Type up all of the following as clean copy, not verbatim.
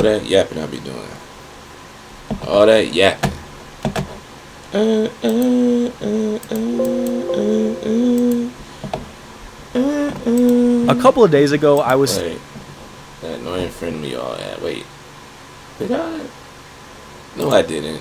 All that yapping I be doing. All that yapping. A couple of days ago, I was... Wait. That annoying friend we all had. Wait. Did I? No, I didn't.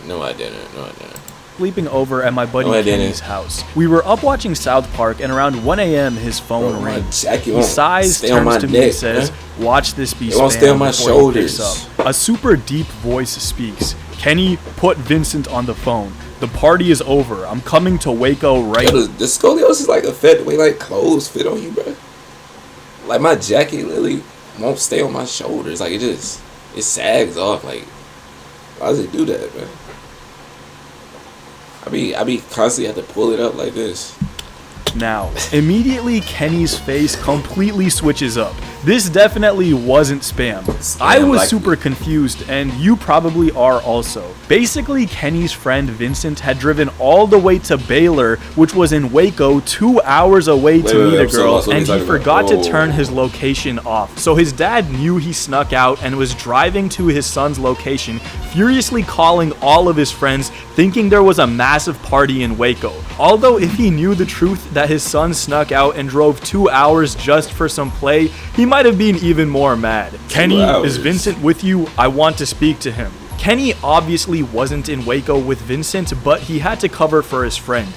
sleeping over at my buddy Kenny's house. We were up watching South Park, and around 1 a.m. his phone rings. He sighs, turns to me, and says, "Watch this be spam." Stay on my shoulders. A super deep voice speaks. "Kenny, put Vincent on the phone. The party is over. I'm coming to Waco right." Yo, the scoliosis like affect the way like clothes fit on you, bro. Like my jacket literally won't stay on my shoulders. Like it sags off. Like why does it do that, man? I be constantly have to pull it up like this. Now, immediately Kenny's face completely switches up. This definitely wasn't spam. I was super confused, and you probably are also. Basically, Kenny's friend Vincent had driven all the way to Baylor, which was in Waco, 2 hours away to meet a girl, and he forgot to turn his location off. So his dad knew he snuck out and was driving to his son's location, furiously calling all of his friends, thinking there was a massive party in Waco. Although if he knew the truth that his son snuck out and drove 2 hours just for some play, he might have been even more mad. "Kenny, is Vincent with you? I want to speak to him." Kenny obviously wasn't in Waco with Vincent, but he had to cover for his friend.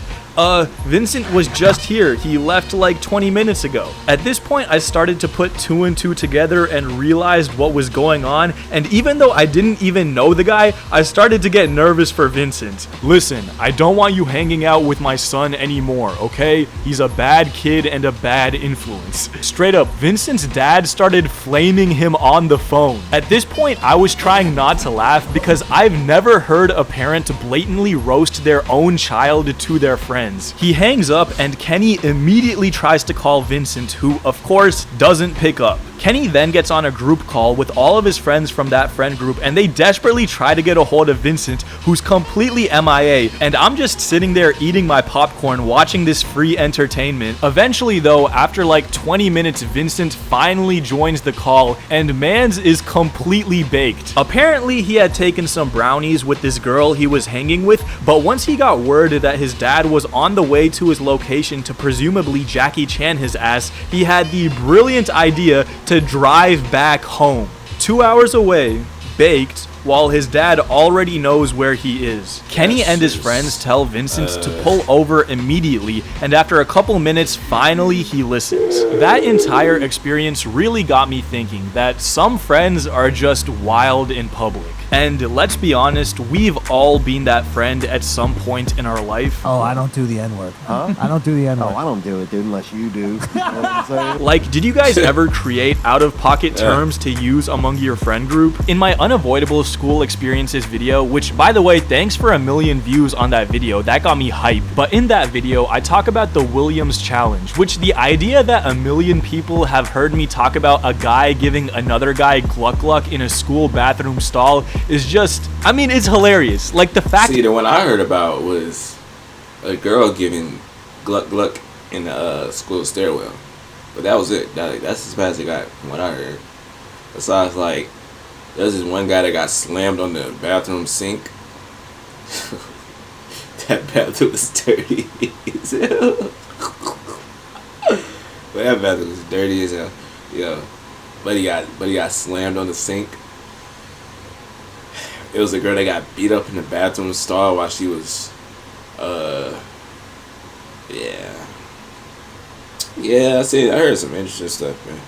Vincent was just here. He left like 20 minutes ago. At this point, I started to put two and two together and realized what was going on, and even though I didn't even know the guy, I started to get nervous for Vincent. "Listen, I don't want you hanging out with my son anymore, okay? He's a bad kid and a bad influence." Straight up, Vincent's dad started flaming him on the phone. At this point, I was trying not to laugh because I've never heard a parent blatantly roast their own child to their friend. He hangs up and Kenny immediately tries to call Vincent, who of course doesn't pick up. Kenny then gets on a group call with all of his friends from that friend group, and they desperately try to get a hold of Vincent, who's completely MIA, and I'm just sitting there eating my popcorn watching this free entertainment. Eventually though, after like 20 minutes, Vincent finally joins the call, and Mans is completely baked. Apparently he had taken some brownies with this girl he was hanging with, but once he got word that his dad was on the way to his location to presumably Jackie Chan his ass, he had the brilliant idea to drive back home. 2 hours away, baked, while his dad already knows where he is. Kenny and his friends tell Vincent to pull over immediately, and after a couple minutes, finally he listens. That entire experience really got me thinking that some friends are just wild in public. And let's be honest, we've all been that friend at some point in our life. Oh, I don't do the N-word. Huh? I don't do the N-word. Oh, I don't do it, dude, unless you do. You know what I'm saying? Like, did you guys ever create out-of-pocket terms to use among your friend group? In my unavoidable school experiences video, which by the way, thanks for 1 million views on that video, that got me hyped. But in that video, I talk about the Williams challenge, which the idea that 1 million people have heard me talk about a guy giving another guy gluck gluck in a school bathroom stall is just, I mean, it's hilarious. Like the fact. See, the one I heard about was a girl giving gluck gluck in the school stairwell, but that was it. That's as fast as it got from what I heard. Besides, like, there's this one guy that got slammed on the bathroom sink. That bathroom was dirty as hell. But that bathroom was dirty as hell. Yo, but he got slammed on the sink. It was a girl that got beat up in the bathroom stall while she was, yeah. I heard some interesting stuff, man.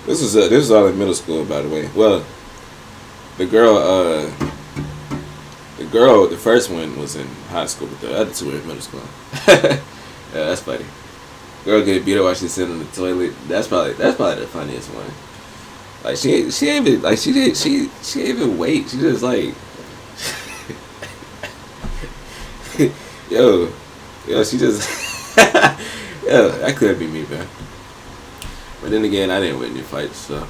This was all in middle school, by the way. Well, the first one was in high school, but the other two were in middle school. Yeah, that's funny. Girl get beat up while she's sitting in the toilet. That's probably the funniest one. Like she ain't even like she ain't even wait. She just like yo, she just yo, that could be me, man. But then again, I didn't win any fights, so.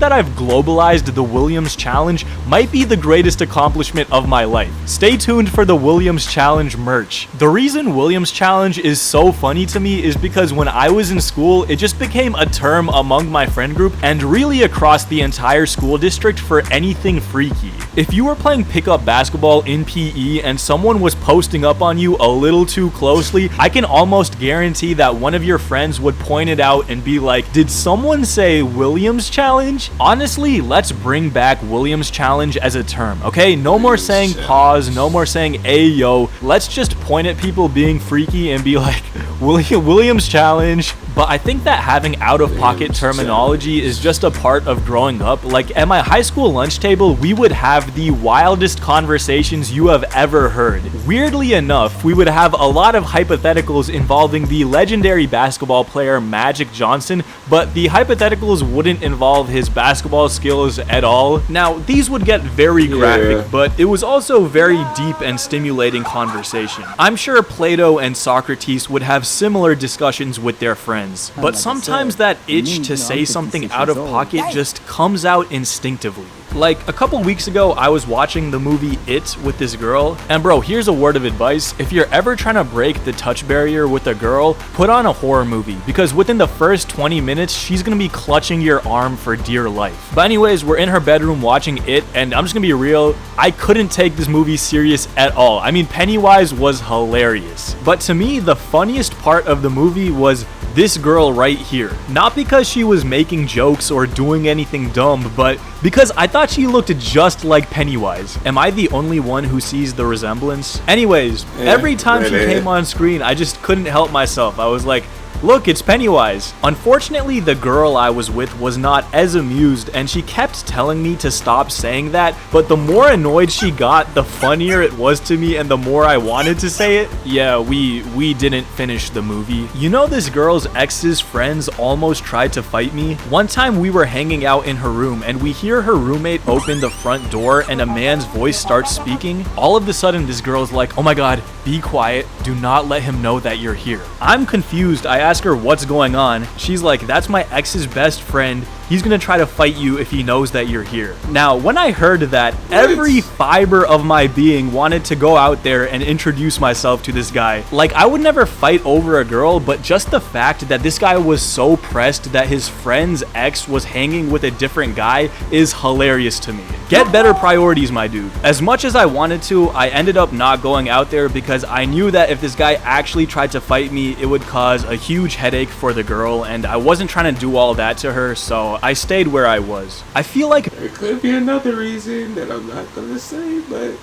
that I've globalized the Williams Challenge might be the greatest accomplishment of my life. Stay tuned for the Williams Challenge merch. The reason Williams Challenge is so funny to me is because when I was in school, it just became a term among my friend group and really across the entire school district for anything freaky. If you were playing pickup basketball in PE and someone was posting up on you a little too closely, I can almost guarantee that one of your friends would point it out and be like, did someone say Williams Challenge? Honestly, let's bring back Williams Challenge as a term, okay? No more saying pause, no more saying ayo. Let's just point at people being freaky and be like, Williams Challenge. But I think that having out-of-pocket terminology is just a part of growing up. Like, at my high school lunch table, we would have the wildest conversations you have ever heard. Weirdly enough, we would have a lot of hypotheticals involving the legendary basketball player Magic Johnson, but the hypotheticals wouldn't involve his basketball skills at all. Now, these would get very graphic, but it was also very deep and stimulating conversation. I'm sure Plato and Socrates would have similar discussions with their friends. But sometimes that itch to say something out of pocket just comes out instinctively. Like, a couple weeks ago, I was watching the movie It with this girl, and bro, here's a word of advice. If you're ever trying to break the touch barrier with a girl, put on a horror movie, because within the first 20 minutes, she's gonna be clutching your arm for dear life. But anyways, we're in her bedroom watching It, and I'm just gonna be real, I couldn't take this movie serious at all. I mean, Pennywise was hilarious. But to me, the funniest part of the movie was this girl right here. Not because she was making jokes or doing anything dumb, but because I thought she looked just like Pennywise. Am I the only one who sees the resemblance? Anyways, every time she came on screen, I just couldn't help myself. I was like, look, it's Pennywise. Unfortunately, the girl I was with was not as amused, and she kept telling me to stop saying that, but the more annoyed she got, the funnier it was to me, and the more I wanted to say it. Yeah, we didn't finish the movie. You know, this girl's ex's friends almost tried to fight me? One time we were hanging out in her room, and we hear her roommate open the front door, and a man's voice starts speaking. All of a sudden, this girl's like, oh my god, be quiet, do not let him know that you're here. I'm confused. I ask her what's going on. She's like, that's my ex's best friend. He's gonna try to fight you if he knows that you're here. Now, when I heard that, every fiber of my being wanted to go out there and introduce myself to this guy. Like, I would never fight over a girl, but just the fact that this guy was so pressed that his friend's ex was hanging with a different guy is hilarious to me. Get better priorities, my dude. As much as I wanted to, I ended up not going out there because I knew that if this guy actually tried to fight me, it would cause a huge headache for the girl, and I wasn't trying to do all that to her, so I stayed where I was. I feel like there could be another reason that I'm not gonna say, but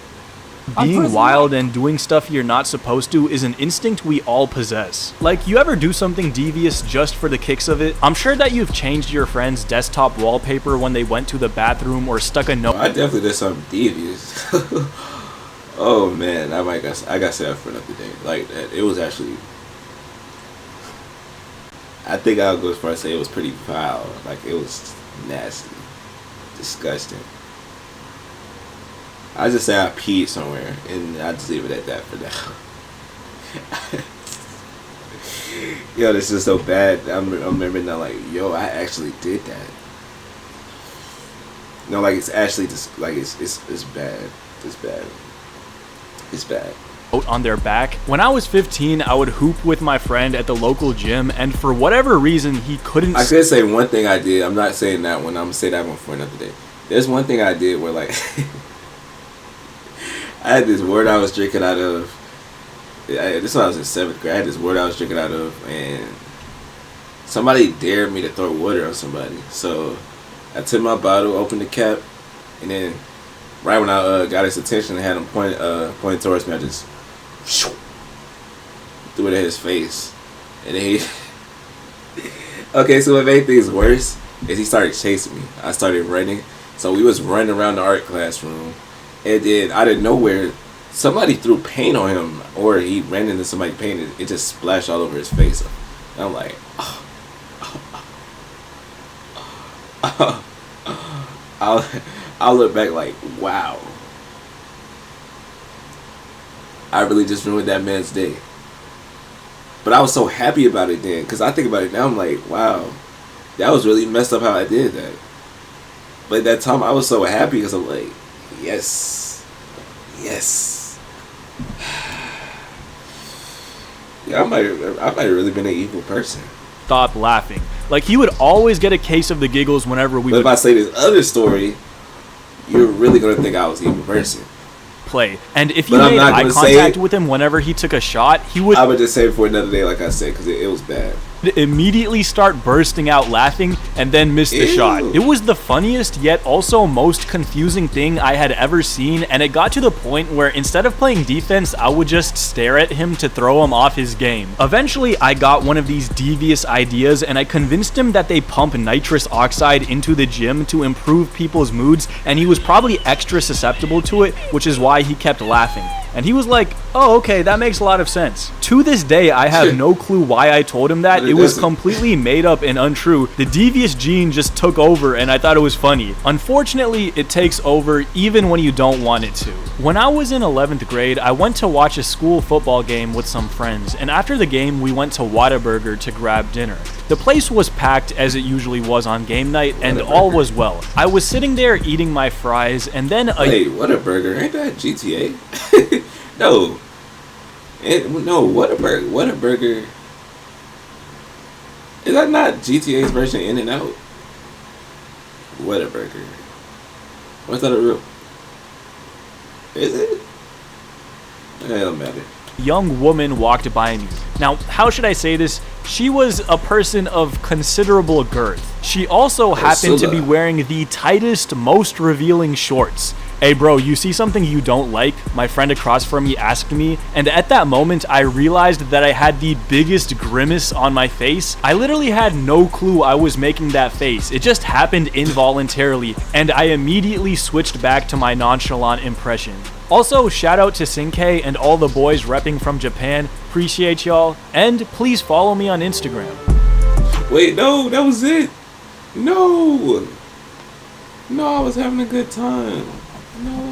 being wild and doing stuff you're not supposed to is an instinct we all possess. Like, you ever do something devious just for the kicks of it? I'm sure that you've changed your friend's desktop wallpaper when they went to the bathroom or stuck a note. I definitely did something devious. Oh man, I got set up for another day. Like, it was actually, I think I'll go as far as say it was pretty foul. Like, it was nasty, disgusting. I just say I peed somewhere, and I just leave it at that for now. Yo, this is so bad. I'm remembering now, like, yo, I actually did that. No, like, it's actually just like it's bad. It's bad. It's bad. On their back. When I was 15, I would hoop with my friend at the local gym, and for whatever reason, he couldn't. I could say one thing I did. I'm not saying that one. I'm gonna say that one for another day. There's one thing I did where, like, I had this word I was drinking out of. This was when I was in 7th grade. I had this word I was drinking out of, and somebody dared me to throw water on somebody. So I took my bottle, opened the cap, and then right when I got his attention, I had him pointing towards me. I just threw it at his face, and then he. Okay, so what made things worse is he started chasing me. I started running, so we was running around the art classroom, and then out of nowhere, somebody threw paint on him, or he ran into somebody's paint, and it just splashed all over his face. And I'm like, I'll look back like, wow, I really just ruined that man's day. But I was so happy about it then, because I think about it now, I'm like, wow, that was really messed up how I did that. But at that time, I was so happy because I'm like, yes. Yeah, I might have really been an evil person. Stop laughing. Like, he would always get a case of the giggles whenever we But would if I say this other story, you're really gonna think I was an evil person. play. And if you But I'm made not eye gonna contact say- with him whenever he took a shot, he would I would just save it for another day, like I said, because it was bad. immediately start bursting out laughing and then miss the Ew. shot. It was the funniest yet also most confusing thing I had ever seen, and it got to the point where instead of playing defense, I would just stare at him to throw him off his game. Eventually, I got one of these devious ideas and I convinced him that they pump nitrous oxide into the gym to improve people's moods, and he was probably extra susceptible to it, which is why he kept laughing. And he was like, oh, okay, that makes a lot of sense. To this day, I have no clue why I told him that. But It it was doesn't. completely made up and untrue. The devious gene just took over and I thought it was funny. Unfortunately, it takes over even when you don't want it to. When I was in 11th grade, I went to watch a school football game with some friends, and after the game, we went to Whataburger to grab dinner. The place was packed as it usually was on game night, and all was well. I was sitting there eating my fries, and then Wait, what a burger? Ain't that GTA? No. No, what a burger. What a burger. Is that not GTA's version In and Out? What a burger. What's that a real? Is it? It don't matter. young woman walked by me. Now, how should I say this? She was a person of considerable girth. She also happened to be wearing the tightest, most revealing shorts. Hey bro, you see something you don't like? My friend across from me asked me, and at that moment I realized that I had the biggest grimace on my face. I literally had no clue I was making that face. It just happened involuntarily, and I immediately switched back to my nonchalant impression. Also, shout out to Sinkei and all the boys repping from Japan. Appreciate y'all, and please follow me on Instagram. Wait, no, that was it. No, I was having a good time. No.